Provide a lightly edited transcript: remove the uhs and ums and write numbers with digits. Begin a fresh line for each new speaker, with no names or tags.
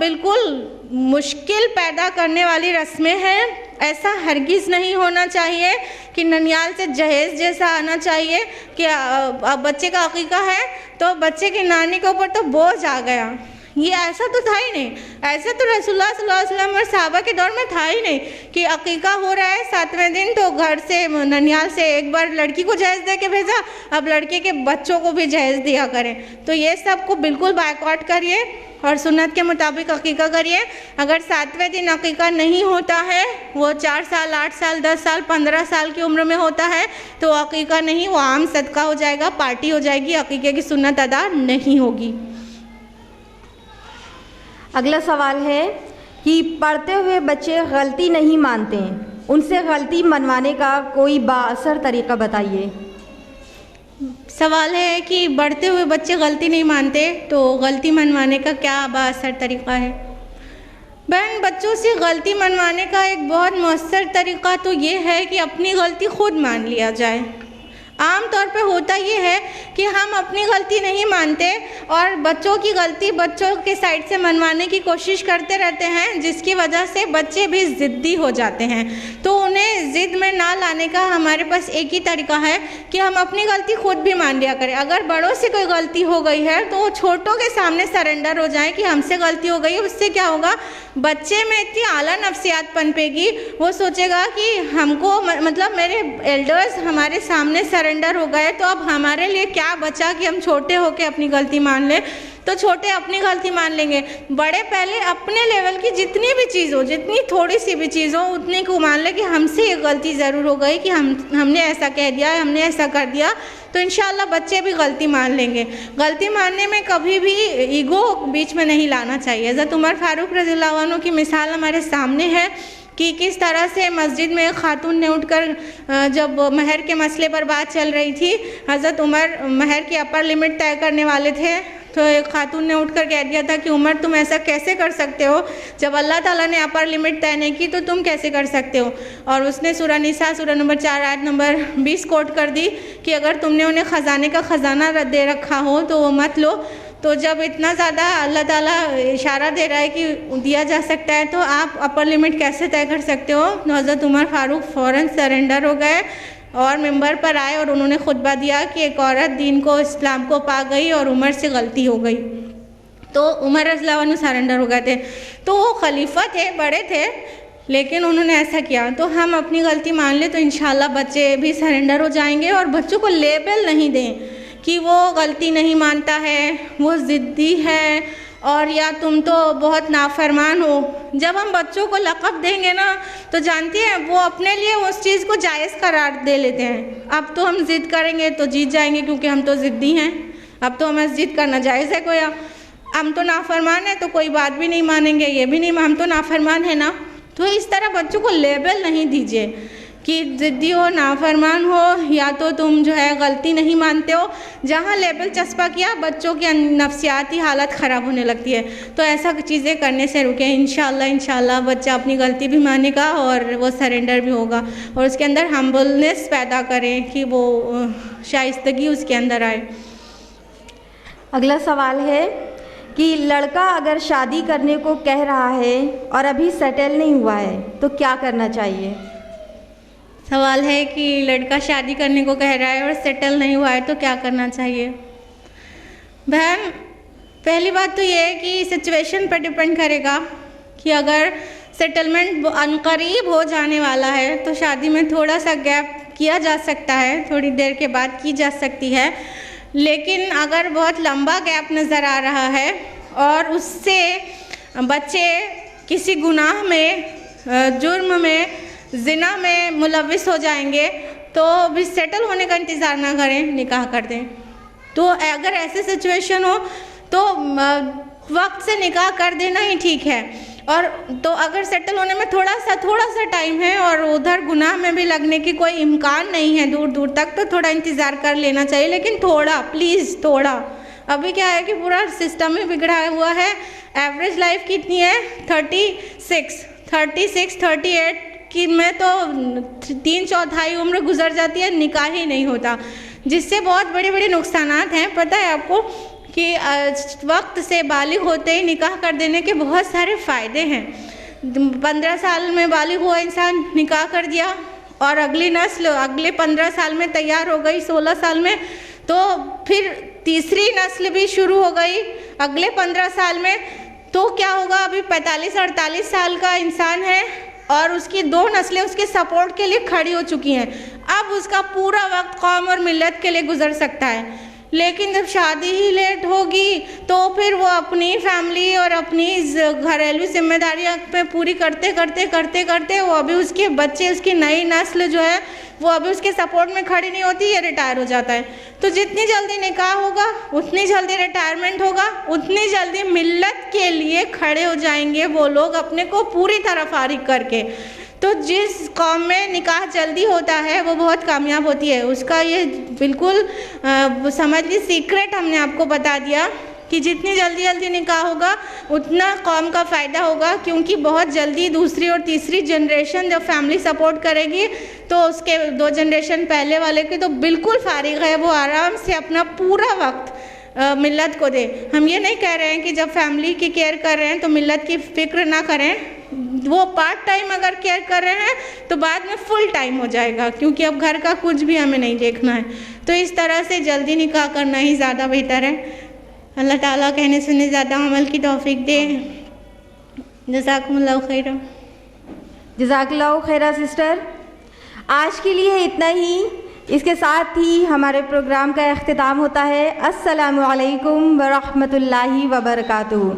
बिल्कुल मुश्किल पैदा करने वाली रस्में हैं। ऐसा हरगिज़ नहीं होना चाहिए कि ननिहाल से जहेज़ जैसा आना चाहिए कि बच्चे का अकीका है तो बच्चे की नानी के ऊपर तो बोझ आ गया। ये ऐसा तो था ही नहीं। ऐसा तो रसूलुल्लाह सल्लल्लाहु अलैहि वसल्लम और सहाबा के दौर में था ही नहीं कि अकीका हो रहा है 7वें दिन तो घर से ननिहाल से एक बार लड़की को जहेज़ दे के भेजा, अब लड़के के बच्चों को भी जहेज़ दिया करें। तो ये सब को बिल्कुल बायकॉट करिए और सुन्नत के मुताबिक अकीका करिए। अगर 7वें दिन अकीका नहीं होता है, वो 4 साल, 8 साल, 10 साल, 15 साल की उम्र में होता है तो अकीका नहीं, वो आम सदका हो जाएगा, पार्टी हो जाएगी, अकीके की सुन्नत अदा नहीं होगी।
अगला सवाल है कि पढ़ते हुए बच्चे गलती नहीं मानते, उनसे गलती मनवाने का कोई बाअसर तरीका बताइए।
सवाल है कि बढ़ते हुए बच्चे गलती नहीं मानते तो गलती मनवाने का क्या बाअसर तरीका है। बहन, बच्चों से गलती मनवाने का एक बहुत मौसर तरीका तो ये है कि अपनी गलती खुद मान लिया जाए। आम तौर पे होता ये है कि हम अपनी गलती नहीं मानते और बच्चों की गलती बच्चों के साइड से मनवाने की कोशिश करते रहते हैं, जिसकी वजह से बच्चे भी ज़िद्दी हो जाते हैं। तो उन्हें ज़िद में ना लाने का हमारे पास एक ही तरीका है कि हम अपनी गलती खुद भी मान लिया करें। अगर बड़ों से कोई गलती हो गई है तो वो छोटों के सामने सरेंडर हो जाए कि हमसे गलती हो गई है। उससे क्या होगा, बच्चे में इतनी आला नफ्सियात पनपेगी, वो सोचेगा कि हमको मतलब मेरे एल्डर्स हमारे सामने सरेंडर हो गए तो अब हमारे लिए क्या बचा कि हम छोटे होके अपनी गलती मान लें। तो छोटे अपनी गलती मान लेंगे, बड़े पहले अपने लेवल की जितनी भी चीज़ हो, जितनी थोड़ी सी भी चीज़ हो, उतनी को मान ले कि हमसे ये गलती ज़रूर हो गई कि हमने ऐसा कह दिया, हमने ऐसा कर दिया। तो इंशाल्लाह बच्चे भी गलती मान लेंगे। गलती मानने में कभी भी ईगो बीच में नहीं लाना चाहिए। हज़रत उमर फारूक रज़ियल्लाहु अन्हु की मिसाल हमारे सामने है कि किस तरह से मस्जिद में एक खातून ने उठकर जब महर के मसले पर बात चल रही थी, हज़रत उमर महर की अपर लिमिट तय करने वाले थे, तो एक खातून ने उठकर कह दिया था कि उमर तुम ऐसा कैसे कर सकते हो, जब अल्लाह ताला ने अपर लिमिट तय नहीं की तो तुम कैसे कर सकते हो। और उसने सूरह निसा सूरह नंबर 4 आयत नंबर 20 कोट कर दी कि अगर तुमने उन्हें ख़जाने का ख़जाना दे रखा हो तो वो मत लो। तो जब इतना ज़्यादा अल्लाह ताला इशारा दे रहा है कि दिया जा सकता है तो आप अपर लिमिट कैसे तय कर सकते हो। तो हज़रत उमर फारूक फ़ौरन सरेंडर हो गए और मिंबर पर आए और उन्होंने खुतबा दिया कि एक औरत दीन को, इस्लाम को पा गई और उमर से गलती हो गई। तो उमर रज़ियल्लाहु अन्हु सरेंडर हो गए थे। तो वो खलीफा थे, बड़े थे, लेकिन उन्होंने ऐसा किया। तो हम अपनी गलती मान लें तो इंशाल्लाह बच्चे भी सरेंडर हो जाएंगे। और बच्चों को लेबल नहीं दें कि वो गलती नहीं मानता है, वो ज़िद्दी है और या तुम तो बहुत नाफरमान हो। जब हम बच्चों को लक़ब देंगे ना तो जानती हैं वो अपने लिए उस चीज़ को जायज़ करार दे लेते हैं। अब तो हम ज़िद करेंगे तो जीत जाएंगे क्योंकि हम तो ज़िद्दी हैं, अब तो हमें ज़िद करना जायज़ है। कोई हम तो नाफरमान है तो कोई बात भी नहीं मानेंगे, ये भी नहीं, हम तो नाफरमान है ना। तो इस तरह बच्चों को लेबल नहीं दीजिए कि ज़िद्दी हो, नाफरमान हो, या तो तुम जो है गलती नहीं मानते हो। जहाँ लेबल चस्पा किया बच्चों की नफ्सियाती हालत ख़राब होने लगती है। तो ऐसा चीज़ें करने से रुकें। इंशाल्लाह बच्चा अपनी गलती भी मानेगा और वो सरेंडर भी होगा और उसके अंदर हम्बलनेस पैदा करें कि वो शाइस्तगी उसके अंदर आए।
अगला सवाल है कि लड़का अगर शादी करने को कह रहा है और अभी सेटल नहीं हुआ है तो क्या करना चाहिए।
सवाल है कि लड़का शादी करने को कह रहा है और सेटल नहीं हुआ है तो क्या करना चाहिए। बहन, पहली बात तो ये है कि सिचुएशन पर डिपेंड करेगा कि अगर सेटलमेंट अनकरीब हो जाने वाला है तो शादी में थोड़ा सा गैप किया जा सकता है, थोड़ी देर के बाद की जा सकती है। लेकिन अगर बहुत लंबा गैप नज़र आ रहा है और उससे बच्चे किसी गुनाह में, जुर्म में, ज़िना में मुलविस हो जाएंगे तो भी सेटल होने का इंतज़ार ना करें, निकाह कर दें। तो अगर ऐसे सिचुएशन हो तो वक्त से निकाह कर देना ही ठीक है। और तो अगर सेटल होने में थोड़ा सा टाइम है और उधर गुनाह में भी लगने की कोई इम्कान नहीं है दूर तक, तो थोड़ा इंतज़ार कर लेना चाहिए। लेकिन थोड़ा, प्लीज़ थोड़ा। अभी क्या है कि पूरा सिस्टम ही बिगड़ा हुआ है। एवरेज लाइफ कितनी है, 36, 38 कि में तो 3/4 उम्र गुजर जाती है, निकाह ही नहीं होता, जिससे बहुत बड़े बड़े नुकसानात हैं। पता है आपको कि वक्त से बालिग होते ही निकाह कर देने के बहुत सारे फ़ायदे हैं। 15 साल में बालिग हुआ इंसान, निकाह कर दिया और अगली नस्ल अगले 15 साल में तैयार हो गई, 16 साल में, तो फिर तीसरी नस्ल भी शुरू हो गई अगले 15 साल में। तो क्या होगा, अभी 45-48 साल का इंसान है और उसकी 2 नस्लें उसके सपोर्ट के लिए खड़ी हो चुकी हैं। अब उसका पूरा वक्त कौम और मिल्लत के लिए गुजर सकता है। लेकिन जब शादी ही लेट होगी तो फिर वो अपनी फैमिली और अपनी घरेलू जिम्मेदारियां पे पूरी करते करते वो अभी उसके बच्चे, उसकी नई नस्ल जो है वो अभी उसके सपोर्ट में खड़ी नहीं होती, ये रिटायर हो जाता है। तो जितनी जल्दी निकाह होगा उतनी जल्दी रिटायरमेंट होगा, उतनी जल्दी मिल्लत के लिए खड़े हो जाएंगे वो लोग अपने को पूरी तरह फारिग करके। तो जिस कौम में निकाह जल्दी होता है वो बहुत कामयाब होती है। उसका ये बिल्कुल समझ ली सीक्रेट हमने आपको बता दिया कि जितनी जल्दी निकाह होगा उतना कौम का फ़ायदा होगा, क्योंकि बहुत जल्दी दूसरी और तीसरी जनरेशन जब फैमिली सपोर्ट करेगी तो उसके 2 जनरेशन पहले वाले के तो बिल्कुल फारिग है, वो आराम से अपना पूरा वक्त मिल्लत को दे। हम ये नहीं कह रहे हैं कि जब फैमिली की केयर कर रहे हैं तो मिल्लत की फ़िक्र ना करें, वो पार्ट टाइम अगर केयर कर रहे हैं तो बाद में फुल टाइम हो जाएगा, क्योंकि अब घर का कुछ भी हमें नहीं देखना है। तो इस तरह से जल्दी निकाह करना ही ज़्यादा बेहतर है। अल्लाह ताला कहने सुनने ज़्यादा अमल की तौफीक दे। जज़ाकुमुल्लाहु खैरा।
जज़ाकल्लाहु खैरा सिस्टर। आज के लिए इतना ही। इसके साथ ही हमारे प्रोग्राम का इख्तिताम होता है। अस्सलामु अलैकुम व रहमतुल्लाहि व बरकातुहू।